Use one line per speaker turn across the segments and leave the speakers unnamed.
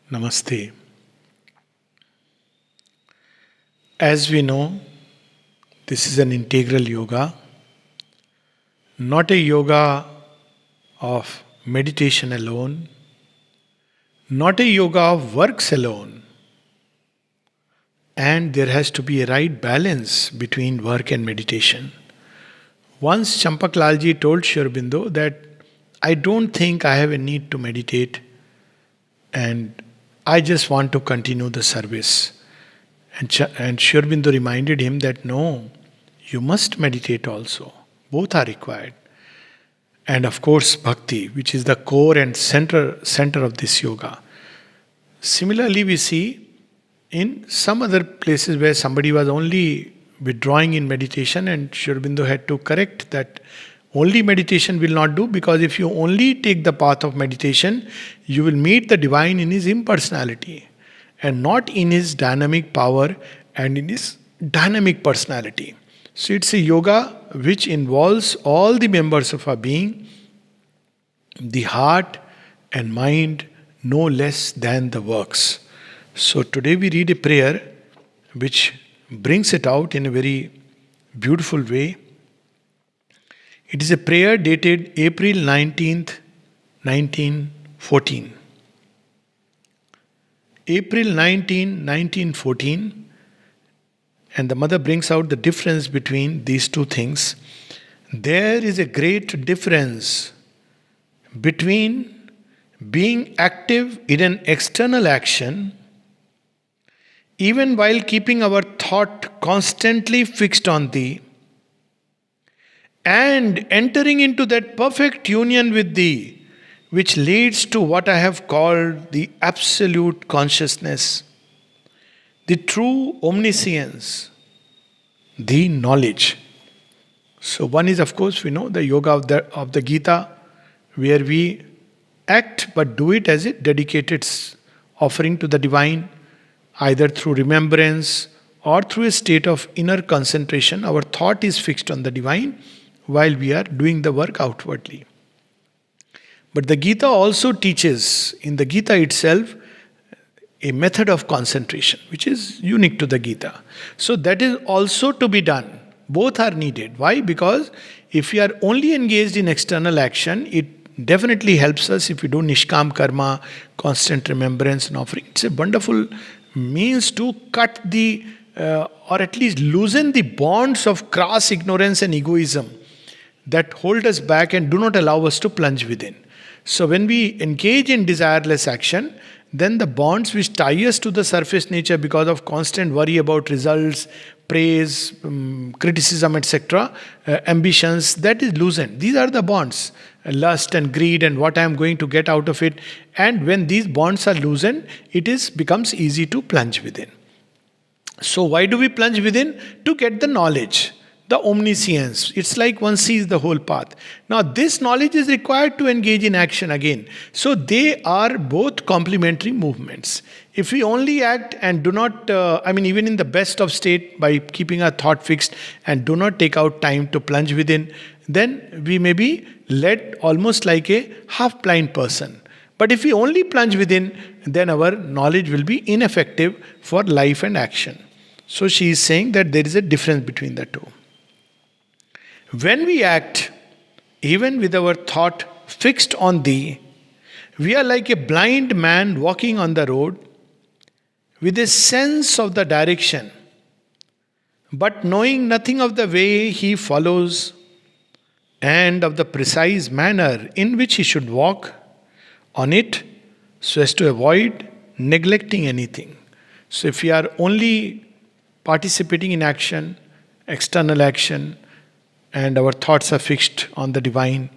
Namaste. As we know, this is an integral yoga, not a yoga of meditation alone, not a yoga of works alone. And there has to be a right balance between work and meditation. Once Champak Lalji told Sri Aurobindo that I don't think I have a need to meditate and I just want to continue the service. And Sri Aurobindo reminded him that no, you must meditate also. Both are required. And of course, bhakti, which is the core and center of this yoga. Similarly, we see in some other places where somebody was only withdrawing in meditation, and Sri Aurobindo had to correct that only meditation will not do, because if you only take the path of meditation, you will meet the divine in his impersonality and not in his dynamic power and in his dynamic personality. So it's a yoga which involves all the members of our being, the heart and mind no less than the works. So today we read a prayer which brings it out in a very beautiful way. It is a prayer dated April 19th, 1914. April 19, 1914, and the mother brings out the difference between these two things. There is a great difference between being active in an external action, even while keeping our thought constantly fixed on Thee, and entering into that perfect union with Thee, which leads to what I have called the absolute consciousness, the true omniscience, the knowledge. So one is, of course, we know the yoga of the Gita, where we act but do it as a dedicated offering to the divine, either through remembrance or through a state of inner concentration. Our thought is fixed on the divine while we are doing the work outwardly. But the Gita also teaches, in the Gita itself, a method of concentration, which is unique to the Gita. So that is also to be done. Both are needed. Why? Because if we are only engaged in external action, it definitely helps us if we do Nishkam Karma, constant remembrance and offering. It's a wonderful means to cut or at least loosen the bonds of crass ignorance and egoism that hold us back and do not allow us to plunge within. So when we engage in desireless action, then the bonds which tie us to the surface nature because of constant worry about results, praise, criticism, etc., ambitions, that is loosened. These are the bonds, lust and greed and what I am going to get out of it. And when these bonds are loosened, becomes easy to plunge within. So why do we plunge within? To get the knowledge, the omniscience. It's like one sees the whole path. Now, this knowledge is required to engage in action again. So, they are both complementary movements. If we only act and do not, even in the best of state, by keeping our thought fixed and do not take out time to plunge within, then we may be led almost like a half blind person. But if we only plunge within, then our knowledge will be ineffective for life and action. So, she is saying that there is a difference between the two. When we act, even with our thought fixed on Thee, we are like a blind man walking on the road with a sense of the direction, but knowing nothing of the way he follows and of the precise manner in which he should walk on it so as to avoid neglecting anything. So if we are only participating in action, external action, and our thoughts are fixed on the divine,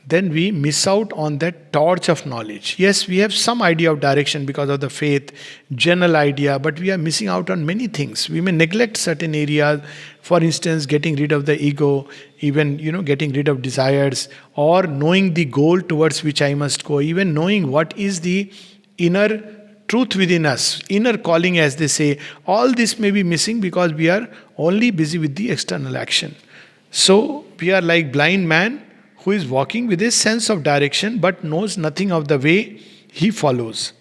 then we miss out on that torch of knowledge. Yes, we have some idea of direction because of the faith, general idea, but we are missing out on many things. We may neglect certain areas, for instance, getting rid of the ego, even getting rid of desires, or knowing the goal towards which I must go, even knowing what is the inner truth within us, inner calling as they say. All this may be missing because we are only busy with the external action. So we are like blind man who is walking with a sense of direction but knows nothing of the way he follows.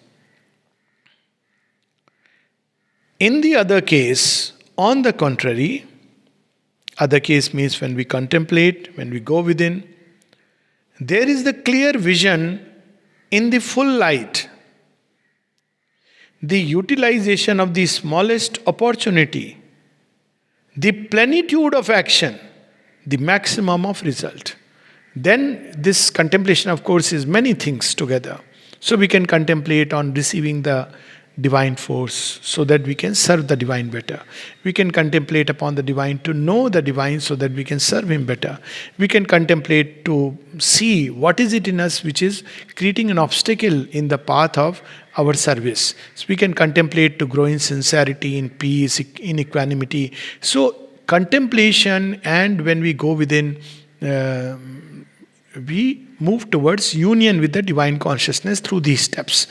In the other case, on the contrary, other case means when we contemplate, when we go within, there is the clear vision in the full light, the utilization of the smallest opportunity, the plenitude of action, the maximum of result. Then this contemplation, of course, is many things together. So we can contemplate on receiving the divine force so that we can serve the divine better. We can contemplate upon the divine to know the divine so that we can serve him better. We can contemplate to see what is it in us which is creating an obstacle in the path of our service. So we can contemplate to grow in sincerity, in peace, in equanimity. So contemplation, and when we go within, we move towards union with the divine consciousness through these steps: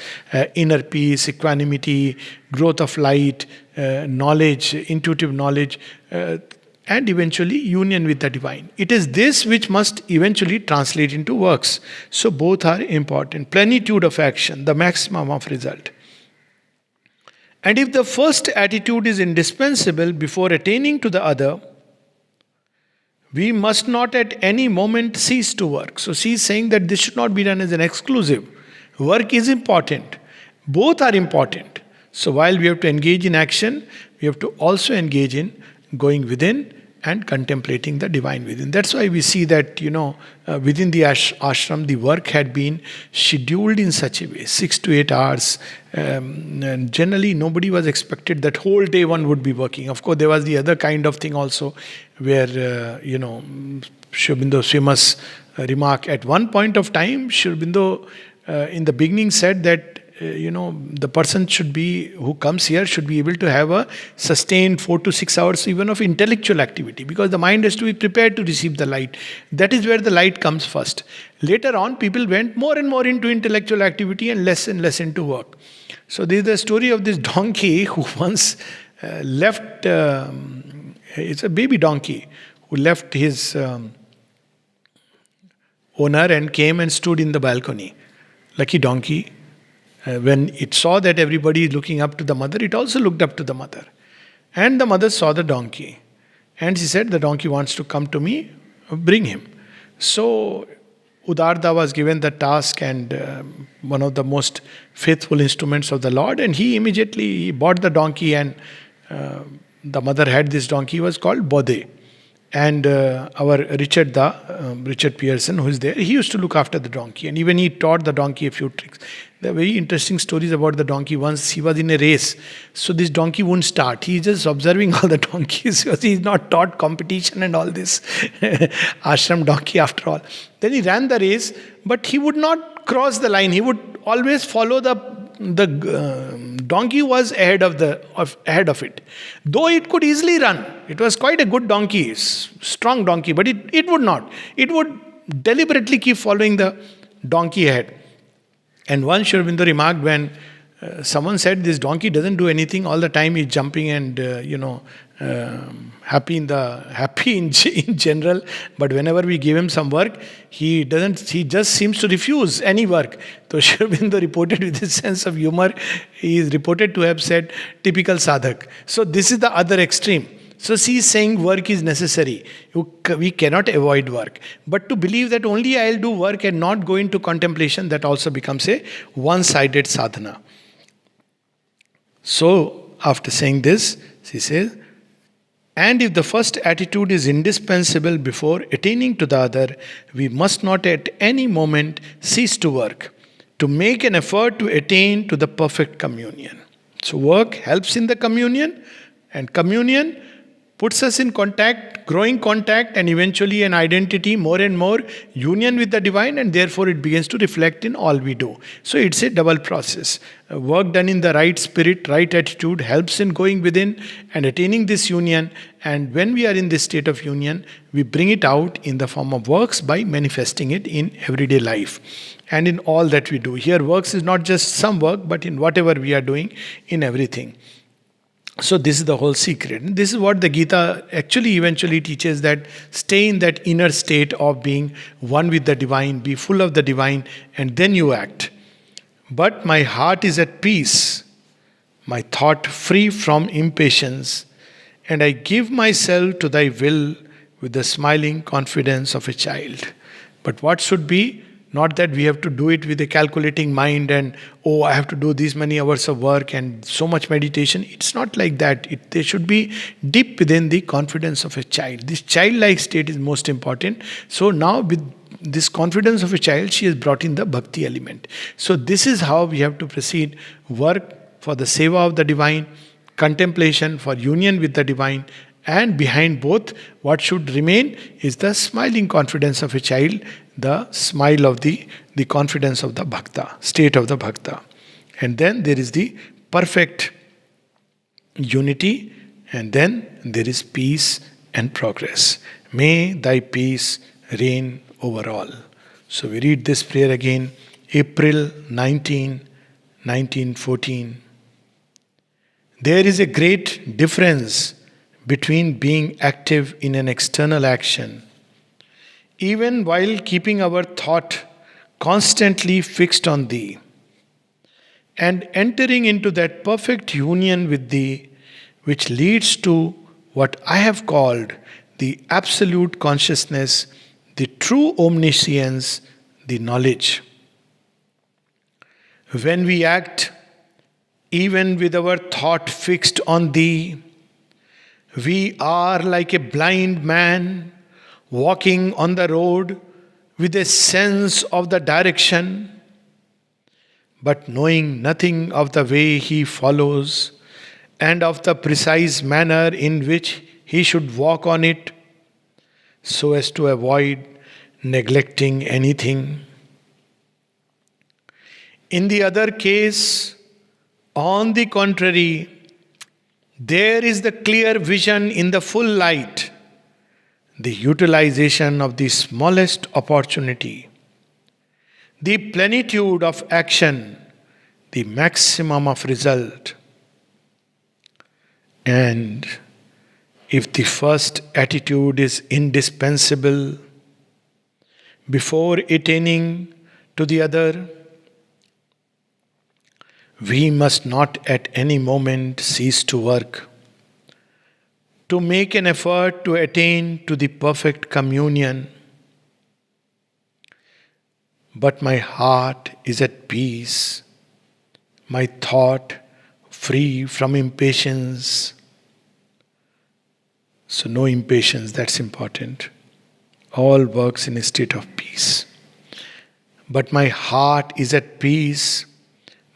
inner peace, equanimity, growth of light, knowledge, intuitive knowledge, and eventually union with the divine. It is this which must eventually translate into works. So both are important. Plenitude of action, the maximum of result. And if the first attitude is indispensable before attaining to the other, we must not at any moment cease to work. So she is saying that this should not be done as an exclusive. Work is important. Both are important. So while we have to engage in action, we have to also engage in going within and contemplating the divine within. That's why we see that, within the ashram, the work had been scheduled in such a way, 6 to 8 hours. And generally, nobody was expected that whole day one would be working. Of course, there was the other kind of thing also, where, Sri Aurobindo's famous remark, at one point of time, Sri Aurobindo in the beginning said that, the person who comes here should be able to have a sustained 4 to 6 hours even of intellectual activity, because the mind has to be prepared to receive the light. That is where the light comes first. Later on, people went more and more into intellectual activity and less into work. So there is the story of this donkey who once left, it's a baby donkey, who left his owner and came and stood in the balcony. Lucky donkey. When it saw that everybody is looking up to the mother, it also looked up to the mother. And the mother saw the donkey. And she said, the donkey wants to come to me, bring him. So Udarda was given the task, and one of the most faithful instruments of the Lord. And he immediately bought the donkey, and the mother had this donkey. He was called Bode. And our Richard Pearson, who is there, he used to look after the donkey. And even he taught the donkey a few tricks. There are very interesting stories about the donkey. Once he was in a race, so this donkey wouldn't start. He's just observing all the donkeys because he's not taught competition and all this. Ashram donkey after all. Then he ran the race, but he would not cross the line. He would always follow the donkey was ahead of it. Though it could easily run. It was quite a good donkey, strong donkey, but it would not. It would deliberately keep following the donkey ahead. And once Sri Aurobindo remarked, when someone said this donkey doesn't do anything all the time, he's jumping and happy in general, but whenever we give him some work, he just seems to refuse any work. So Sri Aurobindo reported with his sense of humor, he is reported to have said, typical sadhak. So this is the other extreme. So she is saying work is necessary. We cannot avoid work. But to believe that only I'll do work and not go into contemplation, that also becomes a one-sided sadhana. So, after saying this, she says, and if the first attitude is indispensable before attaining to the other, we must not at any moment cease to work, to make an effort to attain to the perfect communion. So work helps in the communion, and communion puts us in contact, growing contact, and eventually an identity, more and more union with the divine, and therefore it begins to reflect in all we do. So it's a double process. Work done in the right spirit, right attitude helps in going within and attaining this union. And when we are in this state of union, we bring it out in the form of works by manifesting it in everyday life and in all that we do. Here, works is not just some work, but in whatever we are doing, in everything. So this is the whole secret. And this is what the Gita actually eventually teaches, that stay in that inner state of being one with the divine, be full of the divine, and then you act. But my heart is at peace. my thought free from impatience, and I give myself to thy will with the smiling confidence of a child. But what should be? Not that we have to do it with a calculating mind and, oh, I have to do these many hours of work and so much meditation. It's not like that. They should be deep within the confidence of a child. This childlike state is most important. So now, with this confidence of a child, she has brought in the bhakti element. So this is how we have to proceed. Work for the seva of the divine, contemplation for union with the divine, and behind both, what should remain is the smiling confidence of a child, the smile of the confidence of the bhakta, state of the bhakta. And then there is the perfect unity, and then there is peace and progress. May thy peace reign over all. So we read this prayer again, April 19, 1914. There is a great difference between being active in an external action, even while keeping our thought constantly fixed on thee, and entering into that perfect union with thee, which leads to what I have called the absolute consciousness, the true omniscience, the knowledge. When we act, even with our thought fixed on thee, we are like a blind man walking on the road with a sense of the direction, but knowing nothing of the way he follows and of the precise manner in which he should walk on it, so as to avoid neglecting anything. In the other case, on the contrary, there is the clear vision in the full light, the utilization of the smallest opportunity, the plenitude of action, the maximum of result. And if the first attitude is indispensable before attaining to the other, we must not at any moment cease to work, to make an effort to attain to the perfect communion. But my heart is at peace, my thought free from impatience. So, no impatience, that's important. All works in a state of peace. But my heart is at peace,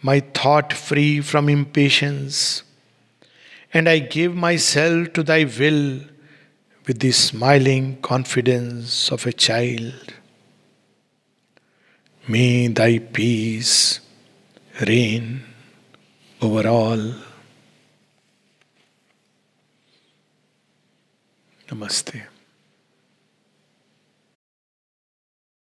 my thought free from impatience, and I give myself to thy will with the smiling confidence of a child. May thy peace reign over all. Namaste.